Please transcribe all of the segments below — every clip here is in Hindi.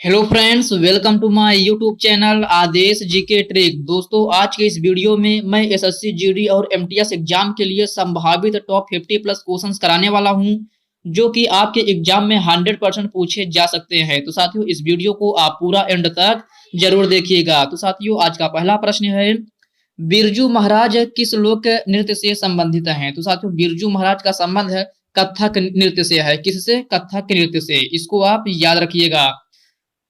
Hello friends, welcome to my YouTube channel Aadesh GK trick. दोस्तों, आज के इस वीडियो में मैं एसएससी जीडी और एमटीएस एग्जाम के लिए संभावित टॉप 50 प्लस क्वेश्चंस कराने वाला हूं, जो कि आपके एग्जाम में 100% पूछे जा सकते हैं। तो साथियों, इस वीडियो को आप पूरा एंड तक जरूर देखिएगा। तो साथियों, आज का पहला प्रश्न है, बिरजू महाराज किस लोक नृत्य से संबंधित हैं? तो साथियों, बिरजू महाराज का संबंध है कथक नृत्य से है। किससे? कथक नृत्य से। इसको आप याद रखिएगा।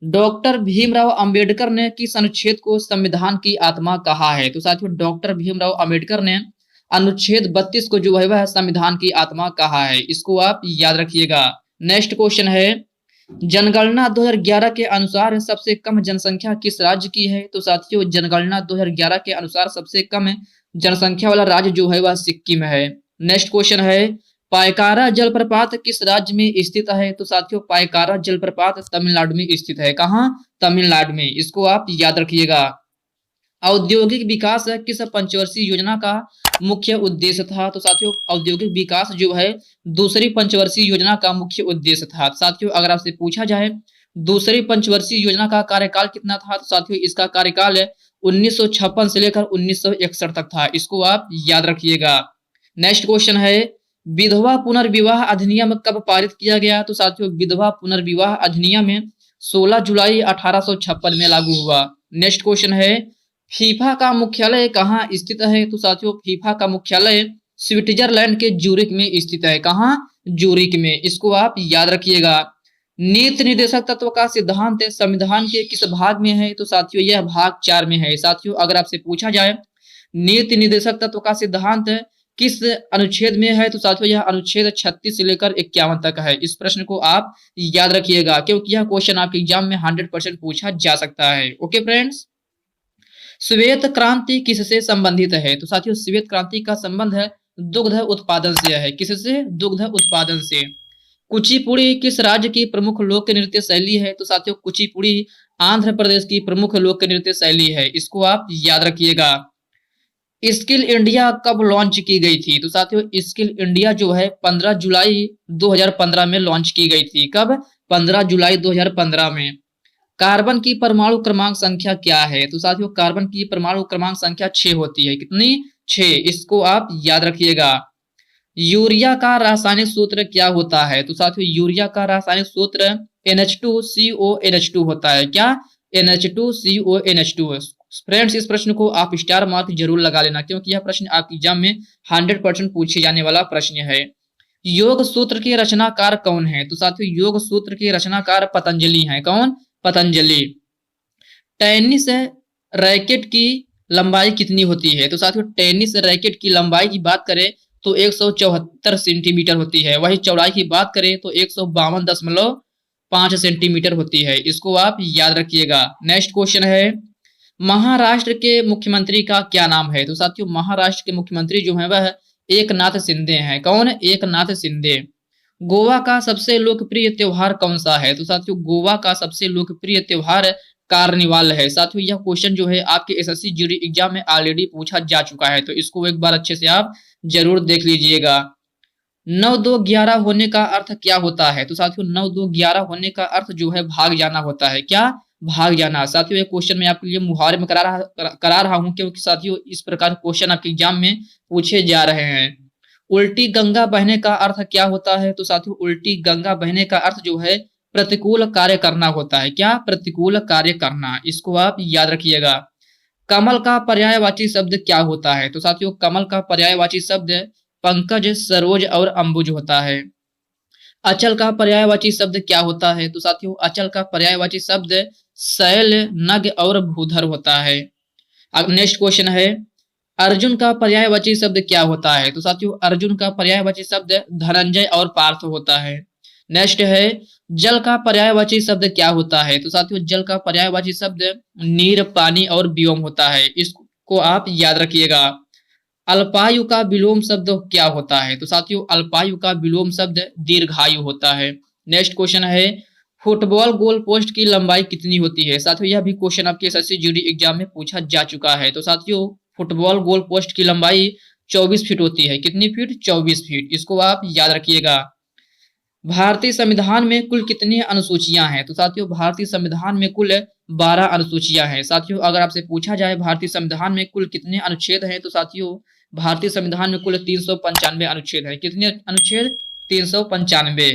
डॉक्टर भीमराव अंबेडकर ने किस अनुच्छेद को संविधान की आत्मा कहा है? तो साथियों, डॉक्टर भीमराव अंबेडकर ने अनुच्छेद 32 को जो है वह संविधान की आत्मा कहा है। इसको आप याद रखिएगा। नेक्स्ट क्वेश्चन है, जनगणना 2011 के अनुसार सबसे कम जनसंख्या किस राज्य की है? तो साथियों, जनगणना 2011 के अनुसार सबसे कम जनसंख्या वाला राज्य जो है वह सिक्किम है। नेक्स्ट क्वेश्चन है, पायकारा जलप्रपात किस राज्य में स्थित है? तो साथियों, पायकारा जलप्रपात तमिलनाडु में स्थित है। कहाँ? तमिलनाडु में। इसको आप याद रखिएगा। औद्योगिक विकास किस पंचवर्षीय योजना का मुख्य उद्देश्य था? तो साथियों, औद्योगिक विकास जो है दूसरी पंचवर्षीय योजना का मुख्य उद्देश्य था। साथियों, अगर आपसे पूछा जाए दूसरी पंचवर्षीय योजना का कार्यकाल कितना था, तो साथियों इसका कार्यकाल 1956 से लेकर 1961 तक था। इसको आप याद रखिएगा। नेक्स्ट क्वेश्चन है, विधवा पुनर्विवाह अधिनियम कब पारित किया गया? तो साथियों, विधवा पुनर्विवाह अधिनियम 16 जुलाई 1856 में लागू हुआ। नेक्स्ट क्वेश्चन है, फीफा का मुख्यालय कहाँ स्थित है? तो साथियों, फीफा का मुख्यालय स्विट्जरलैंड के जूरिक में स्थित है। कहाँ? जूरिक में। इसको आप याद रखिएगा। नीति निर्देशक तत्व का सिद्धांत संविधान के किस भाग में है? तो साथियों, यह भाग 4 में है। साथियों, अगर आपसे पूछा जाए नीति निर्देशक तत्व का सिद्धांत किस अनुच्छेद में है? तो साथियों, यह अनुच्छेद 36 से लेकर 51 तक है। इस प्रश्न को आप याद रखिएगा, क्योंकि यह क्वेश्चन आपके एग्जाम में 100% पूछा जा सकता है। ओके फ्रेंड्स, श्वेत क्रांति किससे संबंधित है? तो साथियों, श्वेत क्रांति का संबंध है दुग्ध उत्पादन से है। किससे? दुग्ध उत्पादन से। कुचिपुड़ी किस राज्य की प्रमुख लोक नृत्य शैली है? तो साथियों, कुचिपुड़ी आंध्र प्रदेश की प्रमुख लोक नृत्य शैली है। इसको आप याद रखिएगा। स्किल इंडिया कब लॉन्च की गई थी? तो साथियों, स्किल इंडिया जो है 15 जुलाई 2015 में लॉन्च की गई थी। कब? 15 जुलाई 2015 में। कार्बन की परमाणु क्रमांक संख्या क्या है? तो साथियों, कार्बन की परमाणु क्रमांक संख्या 6 होती है। कितनी? 6। इसको आप याद रखिएगा। यूरिया का रासायनिक सूत्र क्या होता है? तो साथियों, यूरिया का रासायनिक सूत्र NH2CONH2 होता है। क्या? NH2CONH2। फ्रेंड्स, इस प्रश्न को आप स्टार मार्क जरूर लगा लेना, क्योंकि यह प्रश्न आपके एग्जाम में 100% पूछे जाने वाला प्रश्न है। योग सूत्र के रचनाकार कौन है? तो साथियों, योग सूत्र के रचनाकार पतंजलि हैं। कौन? पतंजलि। टेनिस रैकेट की लंबाई कितनी होती है? तो साथियों, टेनिस रैकेट की लंबाई की बात करें तो 174 सेंटीमीटर होती है। वही चौड़ाई की बात करें तो 152.5 सेंटीमीटर होती है। इसको आप याद रखिएगा। नेक्स्ट क्वेश्चन है, महाराष्ट्र के मुख्यमंत्री का क्या नाम है? तो साथियों, महाराष्ट्र के मुख्यमंत्री जो है वह एकनाथ शिंदे हैं। कौन? एकनाथ शिंदे। गोवा का सबसे लोकप्रिय त्योहार कौन सा है? तो साथियों, गोवा का सबसे लोकप्रिय त्योहार कार्निवाल है। साथियों, यह क्वेश्चन जो है आपके एसएससी जीडी एग्जाम में ऑलरेडी पूछा जा चुका है, तो इसको एक बार अच्छे से आप जरूर देख लीजिएगा। 9-2-11 होने का अर्थ क्या होता है? तो साथियों, 9-2-11 होने का अर्थ जो है भाग जाना होता है। क्या? भाग जाना। साथियों, ये क्वेश्चन मैं आपके लिए मुहावरे में करा रहा हूं, क्योंकि साथियों इस प्रकार क्वेश्चन आपके एग्जाम में पूछे जा रहे हैं। उल्टी गंगा बहने का अर्थ क्या होता है? तो साथियों, उल्टी गंगा बहने का अर्थ जो है प्रतिकूल कार्य करना होता है। क्या? प्रतिकूल कार्य करना। इसको आप याद रखिएगा। कमल का पर्यायवाची शब्द क्या होता है? तो साथियों, कमल का पर्यायवाची शब्द पंकज, सरोज और अंबुज होता है। अचल का पर्यायवाची शब्द क्या होता है? तो साथियों, अचल का पर्यायवाची शब्द शैल, नग और भूधर होता है। अब नेक्स्ट क्वेश्चन है, अर्जुन का पर्यायवाची शब्द क्या होता है? तो साथियों, अर्जुन का पर्यायवाची शब्द धनंजय और पार्थ होता है। नेक्स्ट है, जल का पर्यायवाची शब्द क्या होता है? तो साथियों, जल का पर्यायवाची शब्द नीर, पानी और व्योम होता है। इसको आप याद रखिएगा। अल्पायु का विलोम शब्द क्या होता है? तो साथियों, अल्पायु का विलोम शब्द दीर्घायु होता है। नेक्स्ट क्वेश्चन है, फुटबॉल गोल पोस्ट की लंबाई कितनी होती है? साथियों, यह भी क्वेश्चन आपके एसएससी जीडी एग्जाम में पूछा जा चुका है। तो साथियों, फुटबॉल गोल पोस्ट की लंबाई 24 फीट होती है। कितनी फीट? 24 फीट। इसको आप याद रखिएगा। भारतीय संविधान में कुल कितनी अनुसूचियां हैं? तो साथियों भारतीय संविधान में कुल 12 अनुसूचियां हैं। साथियों अगर आपसे पूछा जाए भारतीय संविधान में कुल कितने अनुच्छेद हैं, तो साथियों भारतीय संविधान में कुल 395 अनुच्छेद हैं। कितने अनुच्छेद? 395।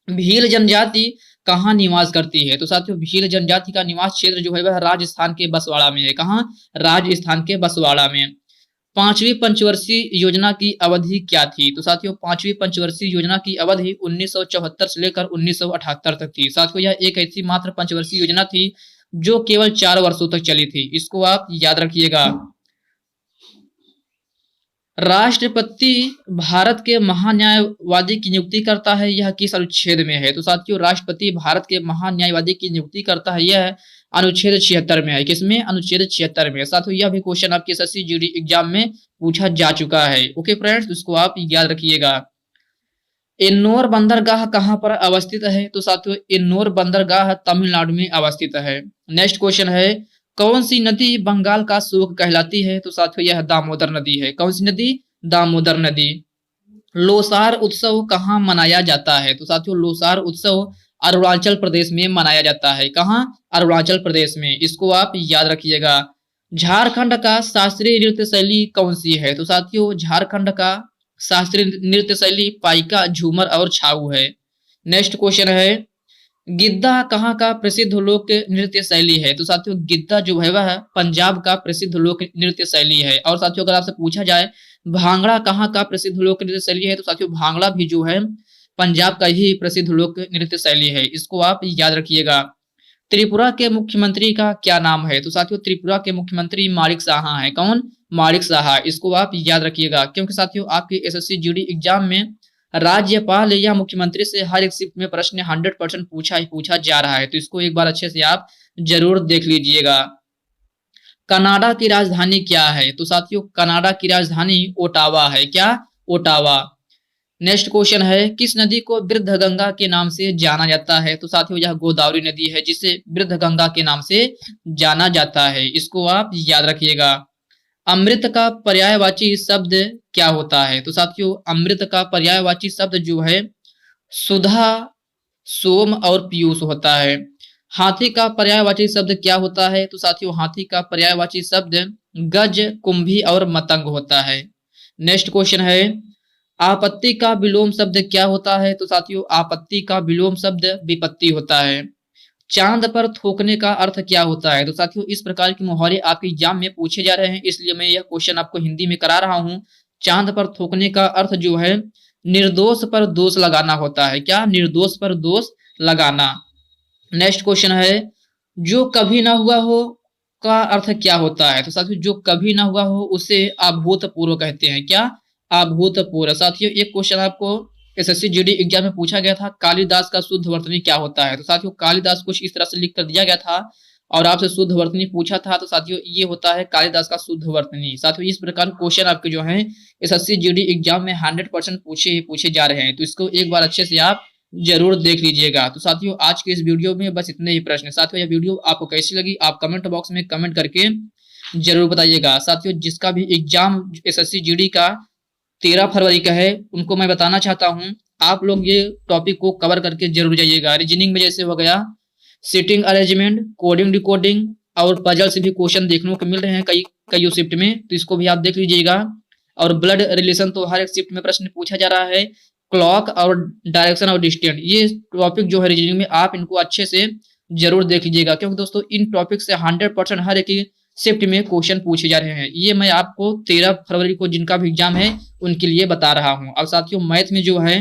भील जनजाति कहाँ निवास करती है? तो साथियों भील जनजाति का निवास क्षेत्र जो है वह राजस्थान के बसवाड़ा में है। कहाँ? राजस्थान के बसवाड़ा में। पांचवी पंचवर्षीय योजना की अवधि क्या थी? तो साथियों पांचवी पंचवर्षीय योजना की अवधि 1974 से लेकर 1978 तक थी। साथियों यह एक ऐसी मात्र पंचवर्षीय योजना थी जो केवल 4 वर्षों तक चली थी। इसको आप याद रखिएगा। राष्ट्रपति भारत के महान्यायवादी की नियुक्ति करता है, यह किस अनुच्छेद में है? तो साथियों राष्ट्रपति भारत के महान्यायवादी की नियुक्ति करता है, यह अनुच्छेद 76 में है। किसमें? अनुच्छेद 76 में। साथियों यह भी क्वेश्चन आपके एसएससी जीडी एग्जाम में पूछा जा चुका है। ओके फ्रेंड्स, इसको आप याद रखिएगा। इन्नोर बंदरगाह कहाँ पर अवस्थित है? तो साथियों इन्नोर बंदरगाह तमिलनाडु में अवस्थित है। नेक्स्ट क्वेश्चन है, कौन सी नदी बंगाल का शोक कहलाती है? तो साथियों यह दामोदर नदी है। कौन सी नदी? दामोदर नदी। लोसार उत्सव कहाँ मनाया जाता है? तो साथियों लोसार उत्सव अरुणाचल प्रदेश में मनाया जाता है। कहाँ? अरुणाचल प्रदेश में। इसको आप याद रखिएगा। झारखंड का शास्त्रीय नृत्य शैली कौन सी है? तो साथियों झारखंड का शास्त्रीय नृत्य शैली पाइका, झूमर और छाऊ है। नेक्स्ट क्वेश्चन है, गिद्धा कहाँ का प्रसिद्ध लोक नृत्य शैली है? तो साथियों गिद्धा जो है वह पंजाब का प्रसिद्ध लोक नृत्य शैली है। और साथियों अगर आपसे पूछा जाए भांगड़ा कहाँ का प्रसिद्ध लोक नृत्य शैली है? तो साथियों भांगड़ा भी जो है पंजाब का ही प्रसिद्ध लोक नृत्य शैली है। इसको आप याद रखिएगा। त्रिपुरा के मुख्यमंत्री का क्या नाम है? तो साथियों त्रिपुरा के मुख्यमंत्री माणिक साहा है। कौन? माणिक साहा। इसको आप याद रखिएगा क्योंकि साथियों आपके एसएससी जीडी एग्जाम में राज्यपाल या मुख्यमंत्री से हर एक शिफ्ट में प्रश्न 100% पूछा जा रहा है, तो इसको एक बार अच्छे से आप जरूर देख लीजिएगा। कनाडा की राजधानी क्या है? तो साथियों कनाडा की राजधानी ओटावा है। क्या? ओटावा। नेक्स्ट क्वेश्चन है, किस नदी को वृद्ध गंगा के नाम से जाना जाता है? तो साथियों यह गोदावरी नदी है जिसे वृद्ध गंगा के नाम से जाना जाता है। इसको आप याद रखिएगा। अमृत का पर्यायवाची शब्द क्या होता है? तो साथियों अमृत का पर्यायवाची शब्द जो है सुधा, सोम और पीयूष होता है। हाथी का पर्यायवाची शब्द क्या होता है? तो साथियों हाथी का पर्यायवाची शब्द गज, कुंभी और मतंग होता है। नेक्स्ट क्वेश्चन है, आपत्ति का विलोम शब्द क्या होता है? तो साथियों आपत्ति का विलोम शब्द विपत्ति होता है। चांद पर थूकने का अर्थ क्या होता है? तो साथियों इस प्रकार के मुहावरे आपके एग्जाम में पूछे जा रहे हैं, इसलिए मैं यह क्वेश्चन आपको हिंदी में करा रहा हूं। चांद पर थूकने का अर्थ जो है निर्दोष पर दोष लगाना होता है। क्या? निर्दोष पर दोष लगाना। नेक्स्ट क्वेश्चन है, जो कभी ना हुआ हो का अर्थ क्या होता है? तो साथियों जो कभी ना हुआ हो उसे अभूतपूर्व कहते हैं। क्या? अभूतपूर्व। साथियों एक क्वेश्चन आपको एसएससी जीडी एग्जाम में पूछा गया था, कालिदास का शुद्ध वर्तनी क्या होता है? तो साथियों कालिदास कुछ इस तरह से लिख कर दिया गया था और आपसे शुद्ध वर्तनी पूछा था, तो साथियों ये होता है कालिदास का शुद्ध वर्तनी। साथियों इस प्रकार क्वेश्चन आपके जो है एसएससी जीडी एग्जाम में 100% पूछे जा रहे हैं, तो इसको एक बार अच्छे से आप जरूर देख लीजिएगा। तो साथियों आज के इस वीडियो में बस इतने ही प्रश्न। साथियों यह वीडियो आपको कैसी लगी आप कमेंट बॉक्स में कमेंट करके जरूर बताइएगा। साथियों जिसका भी एग्जाम एसएससी जीडी का 13 फरवरी का है उनको मैं बताना चाहता हूं आप लोग ये टॉपिक को कवर करके जरूर जाइएगा। रीजनिंग में जैसे हो गया सिटिंग अरेंजमेंट, कोडिंग डिकोडिंग और पजल से भी क्वेश्चन देखने को मिल रहे हैं कई शिफ्ट में, तो इसको भी आप देख लीजिएगा। और ब्लड रिलेशन तो हर एक शिफ्ट में प्रश्न पूछा जा रहा है। क्लॉक और डायरेक्शन और डिस्टेंस, ये टॉपिक जो है रीजनिंग में आप इनको अच्छे से जरूर देख लीजिएगा क्योंकि दोस्तों इन टॉपिक से 100% हर एक शिफ्ट में क्वेश्चन पूछे जा रहे हैं। ये मैं आपको 13 फरवरी को जिनका भी एग्जाम है उनके लिए बता रहा हूं। और साथियों मैथ में जो है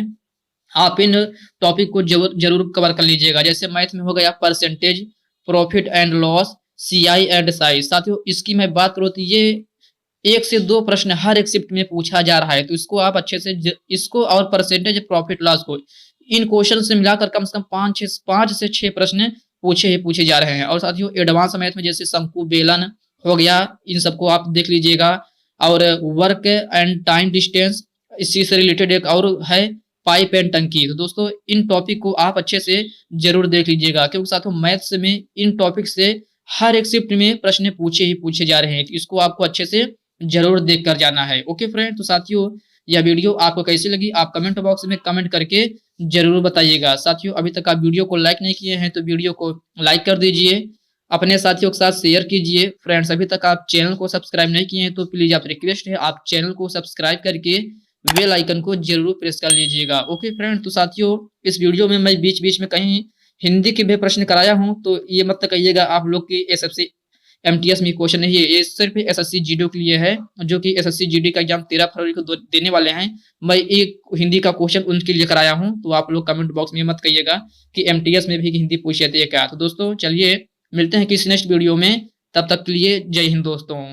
आप इन टॉपिक को जरूर कवर कर लीजिएगा। जैसे मैथ में हो गया percentage, profit and loss, CI and size. साथियों इसकी मैं बात करूँ तो ये 1 से 2 प्रश्न हर एक शिफ्ट में पूछा जा रहा है, तो इसको आप अच्छे से इसको और परसेंटेज, प्रॉफिट लॉस को इन क्वेश्चन से मिलाकर कम से कम 5 से 6 प्रश्न पूछे जा रहे हैं। और साथियों एडवांस मैथ में जैसे शंकु बेलन हो गया, इन सबको आप देख लीजिएगा। और वर्क एंड टाइम डिस्टेंस, इसी से रिलेटेड एक और है पाइप एंड टंकी। तो दोस्तों इन टॉपिक को आप अच्छे से जरूर देख लीजिएगा क्योंकि साथियों मैथ्स में इन टॉपिक से हर एक शिफ्ट में प्रश्न पूछे जा रहे हैं, तो इसको आपको अच्छे से जरूर देख कर जाना है। ओके फ्रेंड, तो साथियों यह वीडियो आपको कैसी लगी आप कमेंट बॉक्स में कमेंट करके जरूर बताइएगा। साथियों, अभी तक आप वीडियो को लाइक नहीं किए हैं तो वीडियो को लाइक कर दीजिए, अपने साथियों के साथ शेयर कीजिए। फ्रेंड्स, अभी तक आप चैनल को सब्सक्राइब नहीं किए हैं तो प्लीज आप रिक्वेस्ट है आप चैनल को सब्सक्राइब करके बेल आइकन को जरूर प्रेस कर लीजिएगा। ओके फ्रेंड, तो साथियों इस वीडियो में मैं बीच बीच में कहीं हिंदी के भी प्रश्न कराया हूं तो ये मत कहिएगा आप लोग की एसएससी एमटीएस में क्वेश्चन नहीं है, ये सिर्फ एसएससी जीडी के लिए है, जो कि एसएससी जीडी का एग्जाम 13 फरवरी को देने वाले हैं। मैं एक हिंदी का क्वेश्चन उनके लिए कराया हूं, तो आप लोग कमेंट बॉक्स में मत कहिएगा कि एमटीएस में भी हिंदी पूछी जाती है क्या। तो दोस्तों चलिए मिलते हैं किसी नेक्स्ट वीडियो में, तब तक के लिए जय हिंद दोस्तों।